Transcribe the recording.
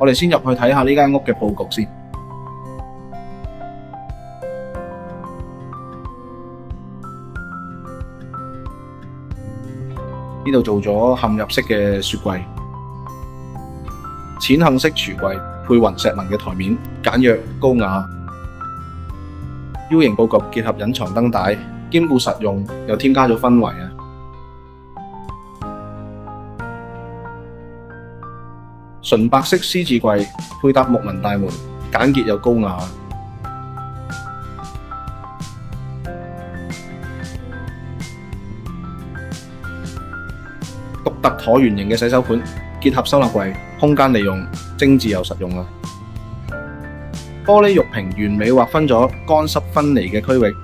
我哋先入去睇下呢間屋嘅佈局先。呢度做咗嵌入式嘅雪櫃，淺杏式櫥櫃配雲石紋嘅台面，簡約高雅。U 型佈局結合隱藏燈帶，兼顧實用，又添加咗氛圍啊！純白色獅字櫃配搭木紋大門，簡潔又高雅。獨特橢圓形嘅洗手盤結合收納櫃，空間利用，精緻又實用啊！玻璃玉屏完美劃分咗乾濕分離嘅區域，